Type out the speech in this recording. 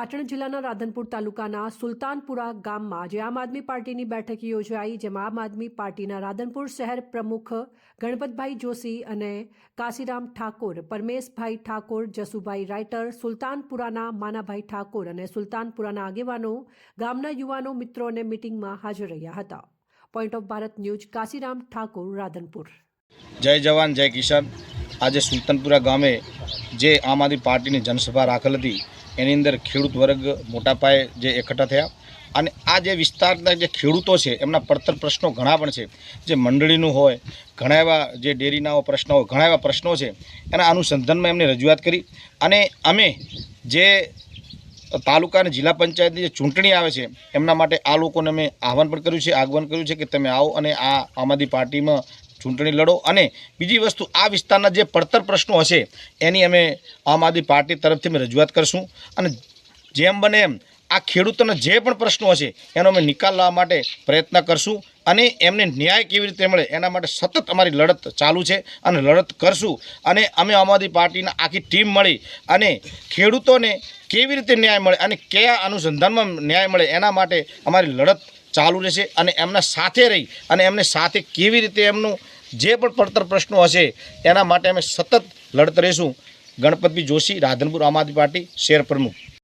પાટણ જિલ્લાના રાધનપુર તાલુકાના સુલતાનપુરા ગામમાં જે આમ આદમી પાર્ટીની બેઠક યોજાઈ, જેમાં આમ આદમી પાર્ટીના રાધનપુર શહેર પ્રમુખ ગણપતભાઈ જોશી અને કાશીરામ ઠાકોર, પરમેશભાઈ ઠાકોર, જસુભાઈ રાઇટર, સુલતાનપુરાના માનાભાઈ ઠાકોર અને સુલતાનપુરાના આગેવાનો, ગામના યુવાનો, મિત્રો અને મીટિંગમાં હાજર રહ્યા હતા. Point of Bharat news, Kashiram Thakor, Radhanpur. જય જવાન જય કિસાન. આજે સુલતાનપુરા ગામે જે આમ આદમી પાર્ટીની જનસભા રાખેલ હતી એની અંદર ખેડૂત વર્ગ મોટા પાયે જે એકઠા થયા અને આ જે વિસ્તારના જે ખેડૂતો છે એમના પડતર પ્રશ્નો ઘણા પણ છે, જે મંડળીનું હોય, ઘણા એવા જે ડેરીના પ્રશ્નો હોય, ઘણા એવા પ્રશ્નો છે. એના અનુસંધાનમાં એમને રજૂઆત કરી અને અમે જે તાલુકા અને જિલ્લા પંચાયતની જે ચૂંટણી આવે છે એમના માટે આ લોકોને અમે આહવાન પણ કર્યું છે, આગમન કર્યું છે કે તમે આવો અને આ આમ આદમી પાર્ટીમાં ચૂંટણી લડો. અને બીજી વસ્તુ, આ વિસ્તારના જે પડતર પ્રશ્નો હશે એની અમે આમ આદમી પાર્ટી તરફથી અમે રજૂઆત કરશું અને જેમ બને એમ આ ખેડૂતોના જે પણ પ્રશ્નો હશે એનો અમે નિકાલ લાવવા માટે પ્રયત્ન કરશું અને એમને ન્યાય કેવી રીતે મળે એના માટે સતત અમારી લડત ચાલુ છે અને લડત કરશું. અને અમે આમ આદમી પાર્ટીના આખી ટીમ મળી અને ખેડૂતોને કેવી રીતે ન્યાય મળે અને કયા અનુસંધાનમાં ન્યાય મળે એના માટે અમારી લડત ચાલુ રહેશે અને એમના સાથે રહી અને એમને સાથે કેવી રીતે એમનું જે પણ પડતર પ્રશ્નો હશે એના માટે અમે સતત લડત રહીશું. ગણપતભાઈ જોશી, રાધનપુર આમ આદમી પાર્ટી શહેર પ્રમુખ.